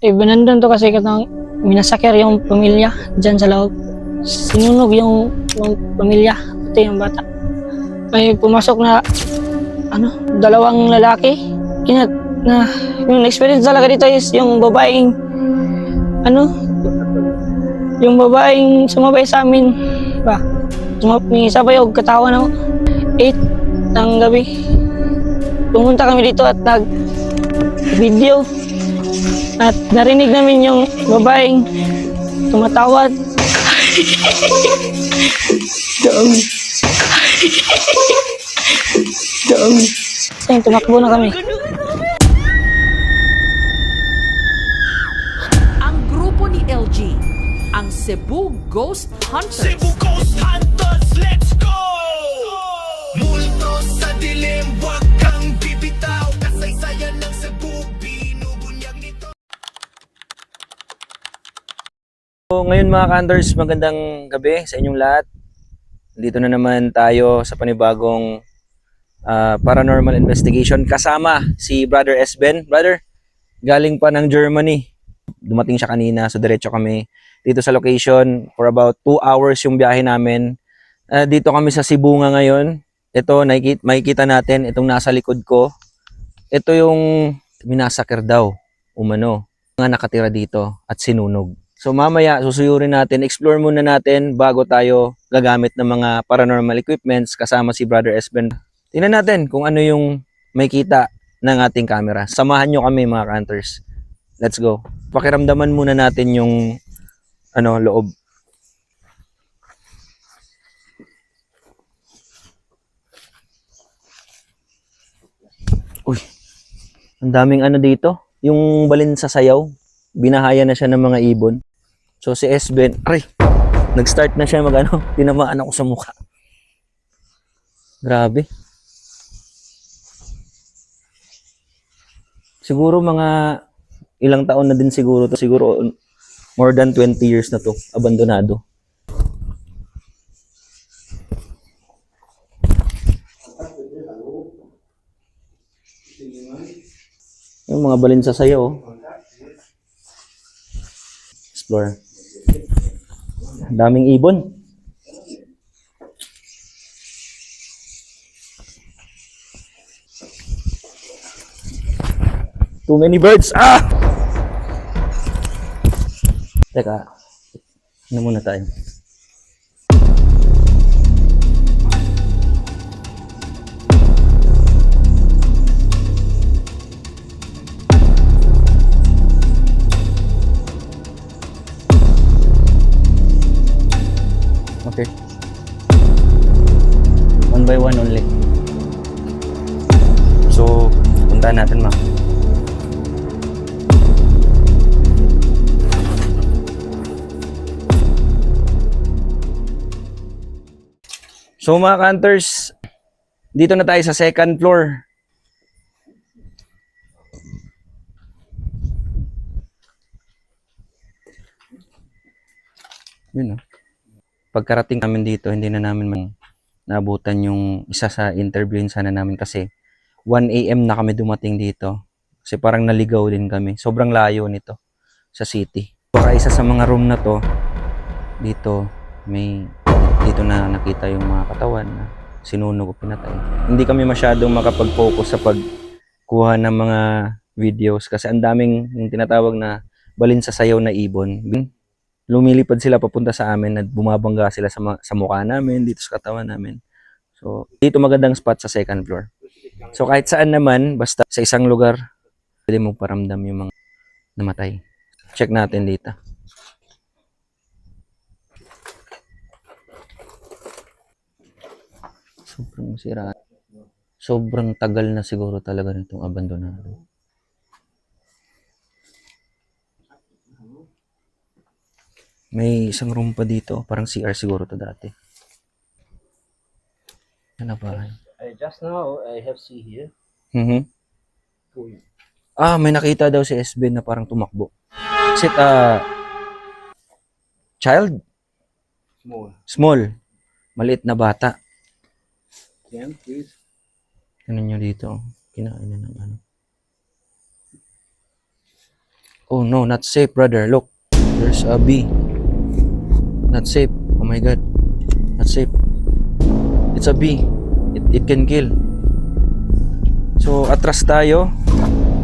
Nandun to kasi katang minasakir yung pamilya dyan sa loob. Sinunog yung pamilya, pati yung bata. May pumasok na dalawang lalaki. Na yung experience talaga dito is yung ano, yung babaeng sumabay sa amin ba. May sabay og katawan ako. 8 ng gabi. Pumunta kami dito at nag-video at narinig namin yung babaeng tumatawad. Dami. Dami. Sayang, tumakbo na kami. Ang grupo ni LG, ang Cebu Ghost Hunters. Cebu Ghost Hunters, let's go! Multo sa dilim, wag kang bibitaw. Kasaysayan ng Cebu, binubunyag nito. So, ngayon mga ka-hunters, magandang gabi sa inyong lahat. Dito na naman tayo sa panibagong paranormal investigation kasama si Brother Esben. Brother, galing pa ng Germany. Dumating siya kanina, so diretso kami dito sa location for about 2 hours yung biyahe namin. Dito kami sa Cebu nga ngayon. Ito, makikita natin, itong nasa likod ko. Ito yung minasakir daw, umano, nga nakatira dito at sinunog. So mamaya, susuyurin natin, explore muna natin bago tayo gagamit ng mga paranormal equipments kasama si Brother Esben. Tingnan natin kung ano yung may kita ng ating camera. Samahan nyo kami mga ka-hunters. Let's go. Pakiramdaman muna natin yung loob. Uy, ang daming dito. Yung balin sa sayaw, binahaya na siya ng mga ibon. So si Esben, nag-start na siya tinamaan ako sa mukha. Grabe. Siguro mga ilang taon na din siguro to. Siguro more than 20 years na to, abandonado. Yung mga balin sa sayo, explore. Daming ibon. Too many birds. Teka, muna tayo. Okay. One by one only. So, puntahan natin So mga ka-hunters, dito na tayo sa second floor. Yun Pagkarating namin dito, hindi na namin naabutan yung isa sa interviewin sana namin kasi 1 AM na kami dumating dito. Kasi parang naligaw din kami. Sobrang layo nito sa city. Baka isa sa mga room na to, dito na nakita yung mga katawan na sinunog o pinatay. Hindi kami masyadong makapag-focus sa pagkuha ng mga videos kasi ang daming yung tinatawag na balin sa sayaw na ibon. Lumilipad sila papunta sa amin at bumabangga sila sa mukha namin, dito sa katawan namin. So, dito magandang spot sa second floor. So, kahit saan naman, basta sa isang lugar, pwede mong paramdam yung mga namatay. Check natin dito. Sobrang sira. Sobrang tagal na siguro talaga nitong abandonado. May isang room pa dito, parang CR siguro to dati. Ano ba? Just now, I have see here. May nakita daw si Esben na parang tumakbo. Is it child? Small. Maliit na bata. Can, please. Ano nyo dito? Kinain na ng Oh no, not safe, brother. Look, there's a bee. Not safe. Oh my god. Not safe. It's a bee. It can kill. So, atras tayo.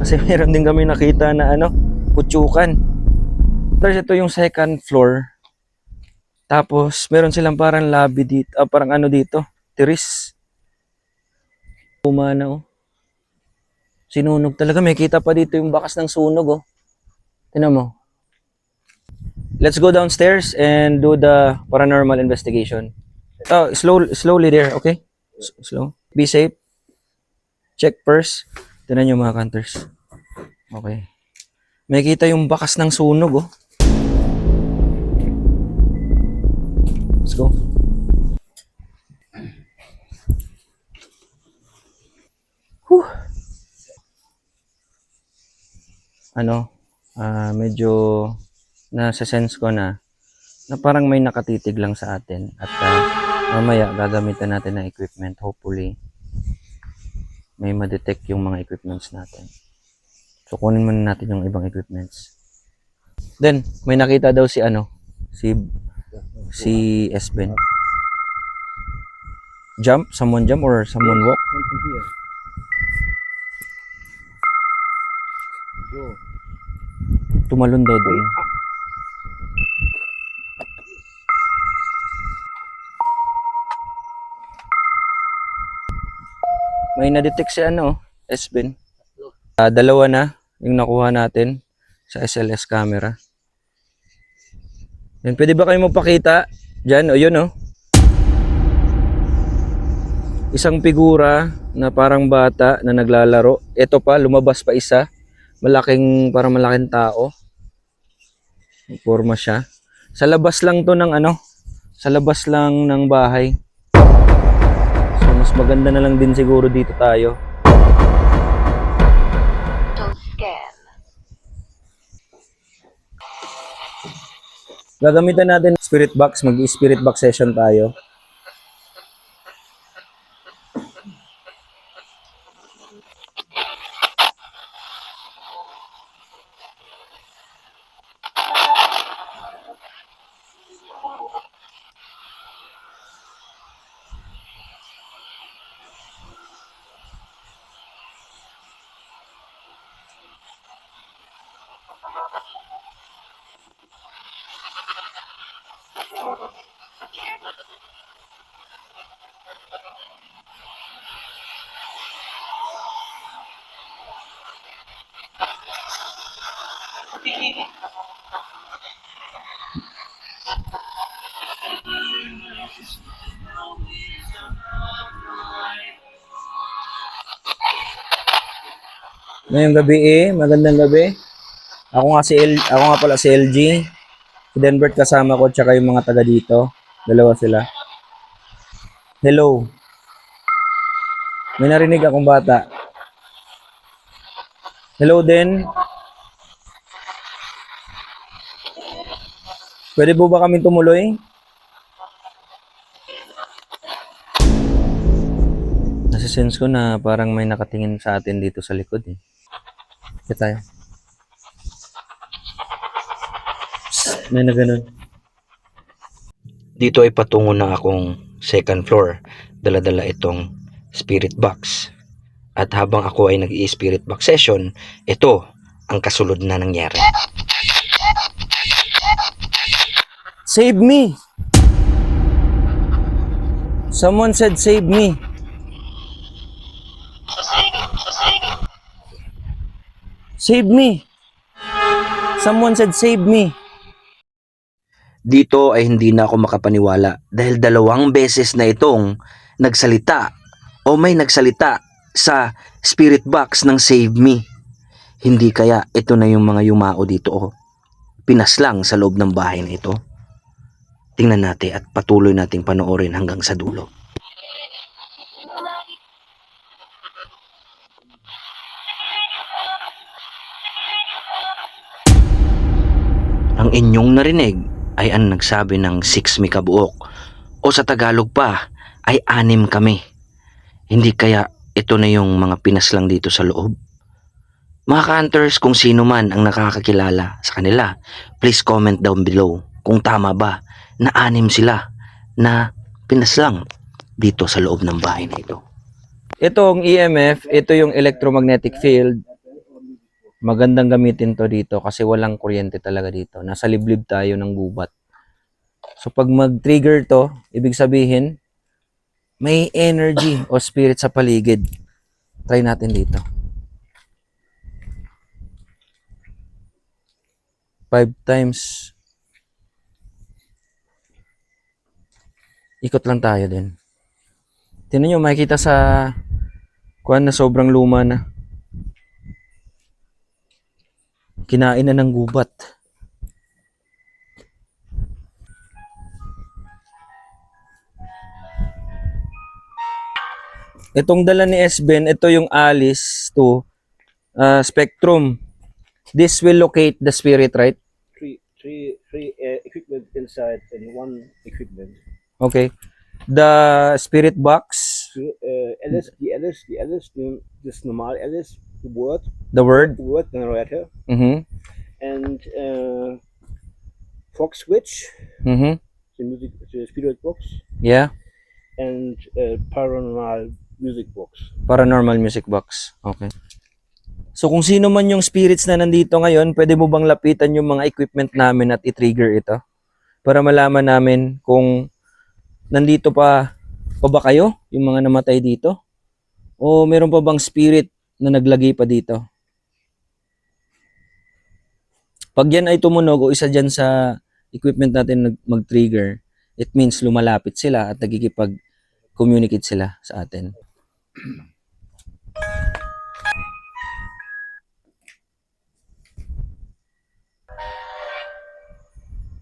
Kasi meron din kami nakita na putsukan. Tapos ito yung second floor. Tapos, meron silang parang lobby dito. Parang dito. Tiris. Pumana oh. Sinunog talaga. May kita pa dito yung bakas ng sunog oh. Tingnan mo. Let's go downstairs and do the paranormal investigation. Oh, slowly there, okay? Slow. Be safe. Check first. Tingnan nyo mga hunters. Okay. May kita yung bakas ng sunog oh. Let's go. Whew. Medyo nasa-sense ko na parang may nakatitig lang sa atin at mamaya gagamitan natin ng equipment. Hopefully may ma-detect yung mga equipments natin. So kunin muna natin yung ibang equipments. Then may nakita daw si Esben. Jump? Someone jump or someone walk? Something here. Go. Tumalon daw doon. May na-detect si Esben. Dalawa na yung nakuha natin sa SLS camera. Yan, pwede ba kayo magpakita? Diyan, yun isang figura na parang bata na naglalaro. Ito pa, lumabas pa isa. Parang malaking tao. Forma siya. Sa labas lang to ng sa labas lang ng bahay. So mas maganda na lang din siguro dito tayo. Gagamitan natin spirit box, mag-spirit box session tayo. Ngayong gabi magandang gabi. Ako nga pala si LG. Si Denbert kasama ko tsaka yung mga taga dito. Dalawa sila. Hello. May narinig akong bata. Hello din. Pwede po ba kami tumuloy? Nasa-sense ko na parang may nakatingin sa atin dito sa likod Kaya tayo. Psst, may na ganun. Dito ay patungo na akong second floor. Dala-dala itong spirit box. At habang ako ay nag-i-spirit box session, ito ang kasunod na nangyari. Save me! Someone said save me. Save me! Someone said save me. Dito ay hindi na ako makapaniwala dahil 2 beses na itong nagsalita o may nagsalita sa spirit box ng save me. Hindi kaya ito na yung mga yumao dito pinaslang sa loob ng bahay na ito? Tingnan natin at patuloy nating panoorin hanggang sa dulo. Ang inyong narinig ay ang nagsabi ng 6 mi kabuok o sa Tagalog pa ay 6 kami. Hindi kaya ito na yung mga pinaslang dito sa loob? Mga ka-hunters, kung sino man ang nakakakilala sa kanila, please comment down below kung tama ba na 6 sila na pinaslang dito sa loob ng bahay na ito. Itong EMF, ito yung electromagnetic field. Magandang gamitin to dito kasi walang kuryente talaga dito. Nasa liblib tayo ng gubat. So pag mag-trigger to, ibig sabihin, may energy o spirit sa paligid. Try natin dito. 5 times. Ikot lang tayo din. Tingnan nyo, makikita sa kuwan na sobrang luma na. Kinain na ng gubat. Itong dala ni Esben, ito yung Alice to Spectrum. This will locate the spirit, right? Three equipment inside and one equipment. Okay. The spirit box, Die Alice, das normal Alice, the word. Word generator, Mhm. and Fox switch, Mhm. the spirit box, Yeah. and paranormal music box. Paranormal music box. Okay. So kung sino man yung spirits na nandito ngayon, pwede mo bang lapitan yung mga equipment namin at i-trigger ito? Para malaman namin kung nandito pa ba kayo, yung mga namatay dito? O meron pa bang spirit na naglagay pa dito? Pag yan ay tumunog o isa dyan sa equipment natin mag-trigger, it means lumalapit sila at nagkikipag-communicate sila sa atin.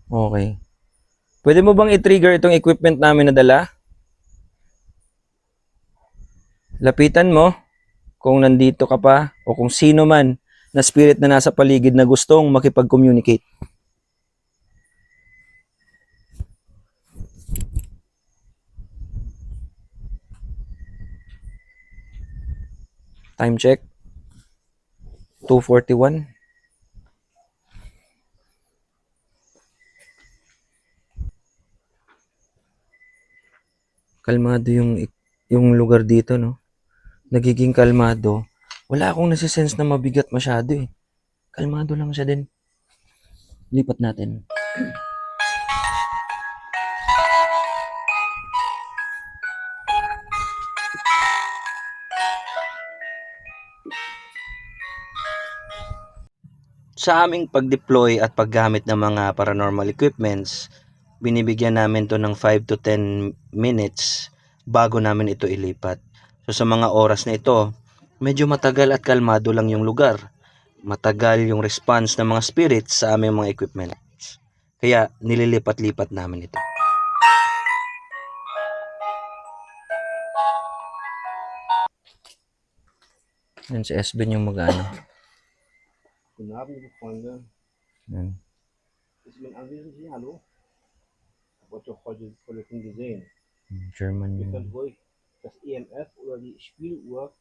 Okay. Pwede mo bang i-trigger itong equipment namin na dala? Lapitan mo kung nandito ka pa o kung sino man na spirit na nasa paligid na gustong makipag-communicate. Time check. 2:41. Kalmado yung lugar dito, no? Nagiging kalmado. Wala akong nasisense na mabigat masyado eh. Kalmado lang siya din. Lipat natin. Sa aming pag-deploy at paggamit ng mga paranormal equipments, binibigyan namin to ng 5 to 10 minutes bago namin ito ilipat. So sa mga oras na ito, medyo matagal at kalmado lang yung lugar. Matagal yung response ng mga spirits sa aming mga equipments. Kaya nililipat-lipat namin ito. Yan si Esben yung mag-ano. Guten Abend, liebe Freunde. Yan. Ist mein Anwesen hier? Hallo? Ich habe doch heute schon gesehen. German Ihr yung... könnt ruhig das EMF oder die Spieluhr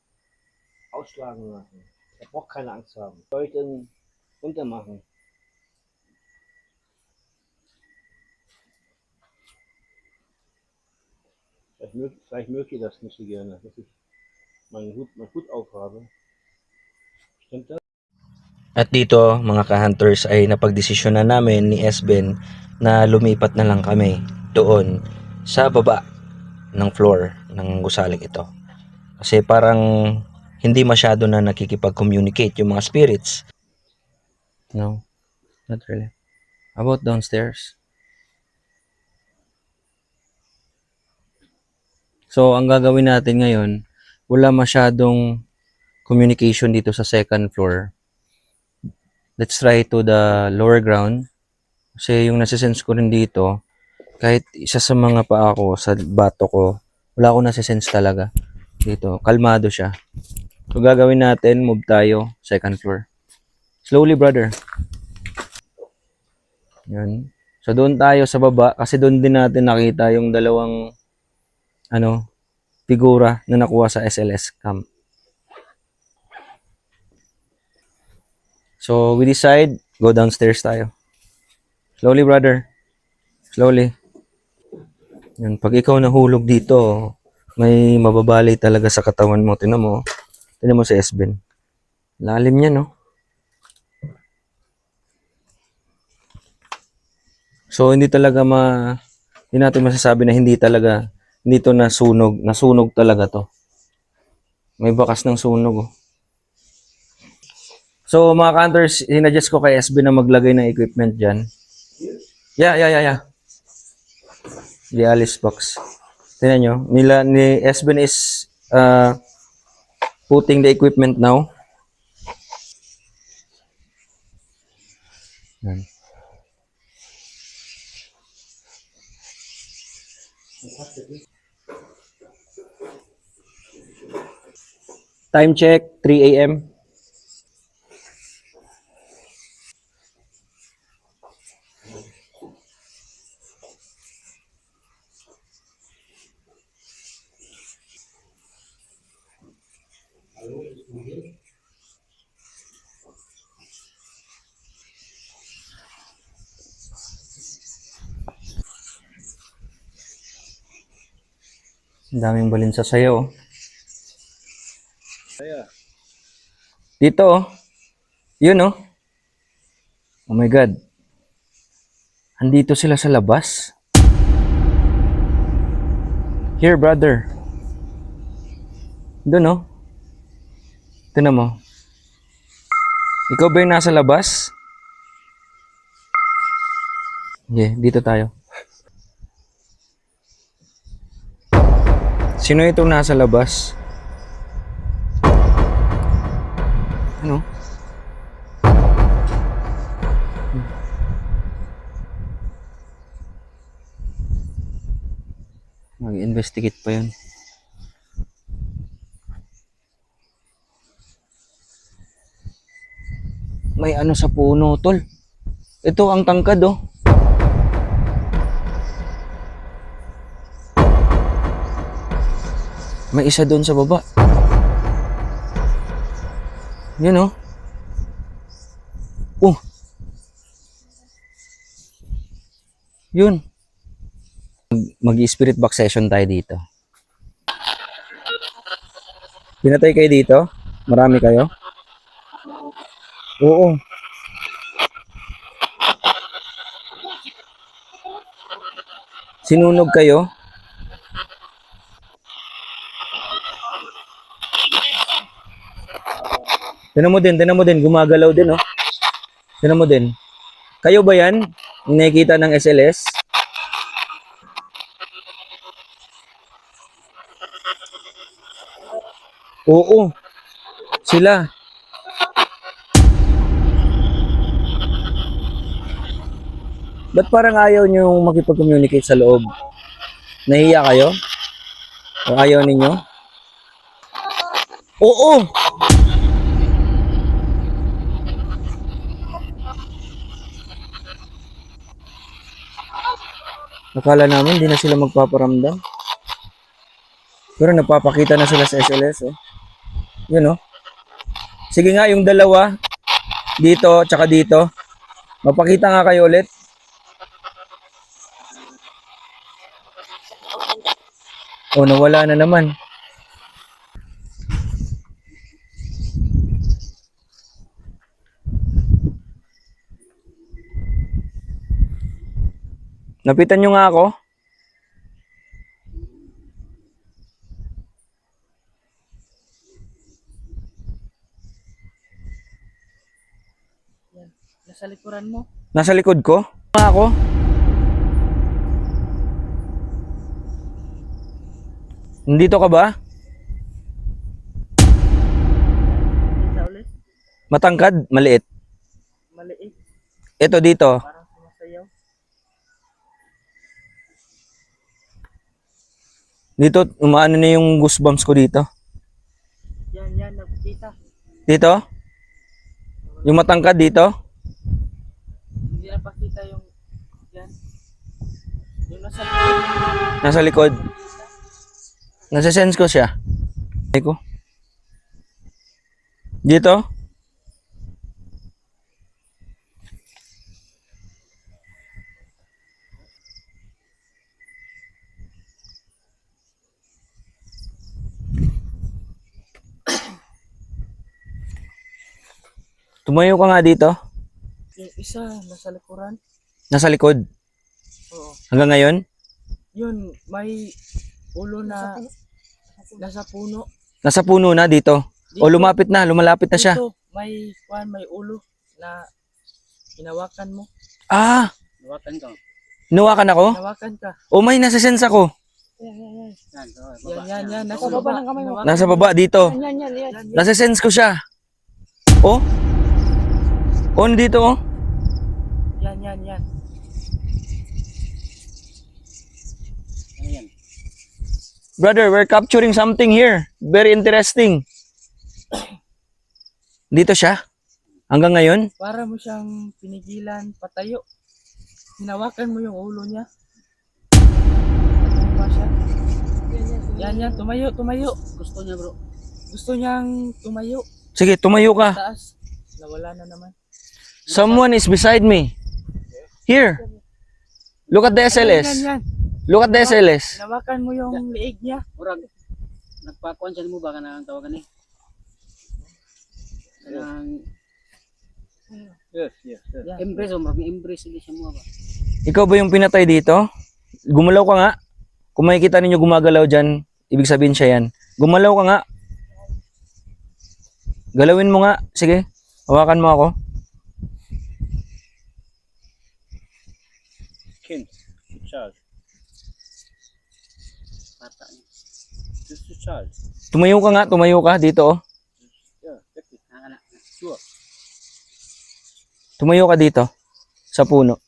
ausschlagen lassen. Da braucht keine Angst haben. Soll ich denn runtermachen? Vielleicht mögt ihr das nicht so gerne, dass ich meinen Hut aufhabe. Stimmt das? At dito, mga ka-hunters, ay napagdesisyon na namin ni Esben na lumipat na lang kami doon sa baba ng floor ng gusaling ito. Kasi parang hindi masyado na nakikipag-communicate yung mga spirits. No, not really. How about downstairs? So, ang gagawin natin ngayon, wala masyadong communication dito sa second floor. Let's try to the lower ground. Kasi yung nasisense ko rin dito, kahit isa sa mga paa ko, sa bato ko, wala akong nasisense talaga. Dito, kalmado siya. So, gagawin natin, move tayo, second floor. Slowly, brother. Yan. So, doon tayo sa baba, kasi doon din natin nakita yung dalawang, figura na nakuha sa SLS camp. So, we decide, go downstairs tayo. Slowly, brother. Slowly. Yan, pag ikaw nahulog dito, may mababali talaga sa katawan mo. Tingnan mo. Tingnan mo si Esben. Lalim niya, no? So, hindi talaga hindi natin masasabi na hindi to nasunog. Nasunog talaga to. May bakas ng sunog, oh. So, mga hunters, hinadjust ko kay SB na maglagay ng equipment dyan. Yeah. The Alice box. Tingnan nyo. Ni SB is putting the equipment now. Yan. Time check, 3 a.m. Ang daming balin sa sayo, oh. Dito, oh. Yun, oh. Oh my God. Andito sila sa labas. Here, brother. Doon, oh. Tignan mo. Ikaw ba yung nasa labas? Yeah, dito tayo. Sino itong nasa labas? Ano? Mag-investigate pa yun. May ano sa puno, tol. Ito ang tangkad, oh. May isa doon sa baba. Yun, oh. Oh. Yun. Mag-spirit box session tayo dito. Pinatay kayo dito? Marami kayo? Oo. Sinunog kayo? Tinan mo din, gumagalaw din, oh. Tinan mo din. Kayo ba yan? Nakikita ng SLS? Oo. Sila. Ba't parang ayaw nyo makipag-communicate sa loob? Nahiya kayo? O ayaw ninyo? Oo! Akala namin hindi na sila magpaparamdam. Pero napapakita na sila sa SLS, oh. Yun, oh. Sige nga, yung dalawa, dito, tsaka dito. Mapakita nga kayo ulit. Oh, nawala na naman. Napitan nyo nga ako. Nasa likuran mo. Nasa likod ko? Nga ako. Nandito ka ba? Kita ulit. Matangkad? Maliit? Maliit. Ito dito. Parang sumasayaw. Dito, umaano na yung goosebumps ko dito. Yan, nakikita. Dito? Yung matangkad dito? Hindi na pakita yung yan. Yung nasa Nasa likod. Nasa-sense ko siya. Ko. Dito? Tumayo ka nga dito. Yung isa, nasa likuran. Nasa likod. Oo. Hanggang ngayon? Yun, may ulo na nasa puno. Nasa puno na dito. O lumapit na, lumalapit na siya. Dito, may ulo na hinawakan mo. Ah, Hinawakan ka. hinawakan ako? Hinawakan ka. O may nasa-sense ako. Yan. Nasa baba ng kamay mo. Nasa baba dito. Yan. Nasa-sense ko siya. Oh? On dito oh. Yan. Brother, we're capturing something here. Very interesting. Dito siya? Hanggang ngayon? Para mo siyang pinigilan, patayo. Hinawakan mo yung ulo niya. Tumba siya. Yan, tumayo. Gusto niya, bro. Gusto niyang tumayo. Sige, tumayo ka. Taas. Nawala na naman. Someone is beside me. Here. Look at the SLS. Yan. Look at the SLS. Hinawakan mo yung liig niya. Murag nagpakuan siya mo baka nang tawagan ni. Kanang Yes. embrace o murag embrace siya mo ba. Ikaw ba yung pinatay dito? Gumalaw ka nga. Kung makikita ninyo gumagalaw dyan, ibig sabihin siya yan. Gumalaw ka nga. Galawin mo nga. Sige. Hawakan mo ako. Kind. Child. Bata niya. This is child. Tumayo ka nga. Tumayo ka dito oh. Yeah, exactly. Anak. Sure. Tumayo ka dito. Sa puno.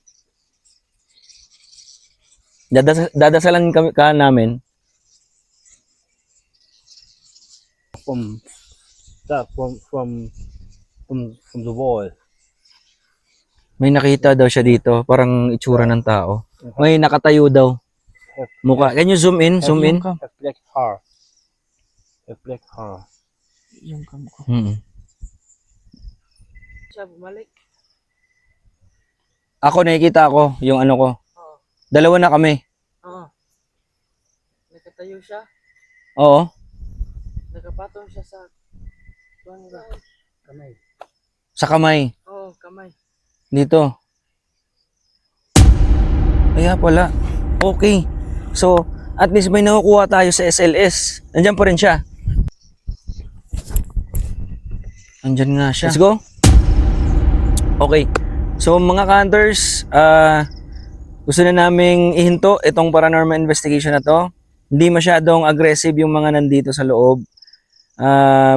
Dadasalan ka namin. From the wall. May nakita daw siya dito. Parang itsura ng tao. May nakatayo daw. Mukha. Can you zoom in? Zoom in? Have black hair. Have black hair. Yung kamukha. Siya bumalik. Ako nakikita ko yung ano ko. Oo. Dalawa na kami. Oo. Nakatayo siya. Oo. Nakapatong siya sa kamay. Sa kamay. Oo, kamay. Dito. Kaya pala. Okay. So, at least may nakukuha tayo sa SLS. Nandiyan pa rin siya. Nandiyan nga siya. Let's go. Okay. So, mga ka-hunters, gusto na naming ihinto itong paranormal investigation na to. Hindi masyadong aggressive yung mga nandito sa loob.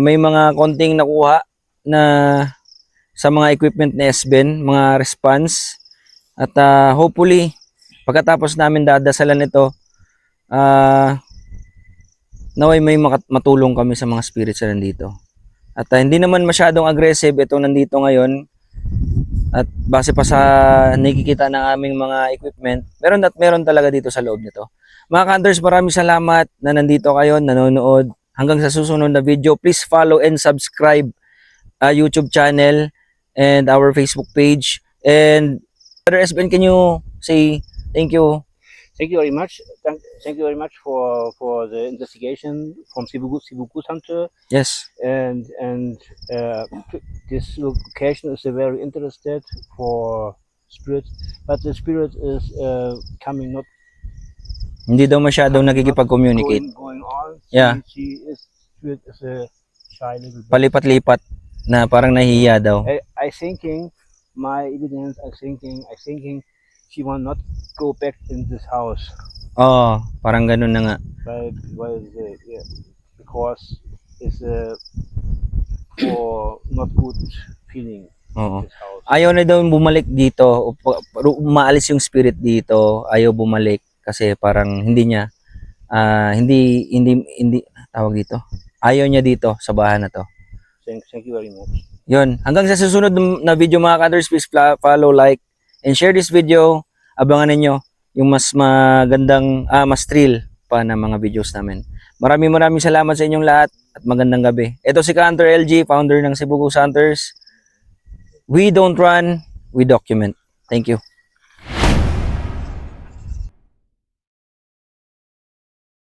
May mga konting nakuha na sa mga equipment ni SBen, mga response. At hopefully, pagkatapos namin dadasalan ito, naway may matulong kami sa mga spirits na nandito. At hindi naman masyadong aggressive itong nandito ngayon. At base pa sa nakikita ng aming mga equipment, meron talaga dito sa loob nito. Mga ka-hunters, maraming salamat na nandito kayo, nanonood. Hanggang sa susunod na video, please follow and subscribe YouTube channel and our Facebook page. And Brother SBen, can you say thank you? Thank you very much. Thank you very much for the investigation from Cebu Hunter. Yes. And this location is very interested for spirit, but the spirit is coming not Hindi daw masyadong nakikipag-communicate. going on. Yeah. Spirit is a shy little bit. Palipat-lipat na parang nahihiya daw. I thinking my evidence. I thinking she will not go back in this house. Oo, parang ganun na nga. Because it's for not good feeling. Oo. This house. Ayaw na daw bumalik dito. Umaalis yung spirit dito. Ayaw bumalik kasi parang hindi niya hindi tawag dito. Ayaw niya dito sa bahay na to. Thank you very much. Yun. Hanggang sa susunod na video mga ka-hunters, please follow, like, and share this video. Abangan ninyo yung mas magandang, mas thrill pa na mga videos namin. Maraming salamat sa inyong lahat at magandang gabi. Ito si Ka-Hunter LG, founder ng Cebu Ghost Hunters. We don't run, we document. Thank you.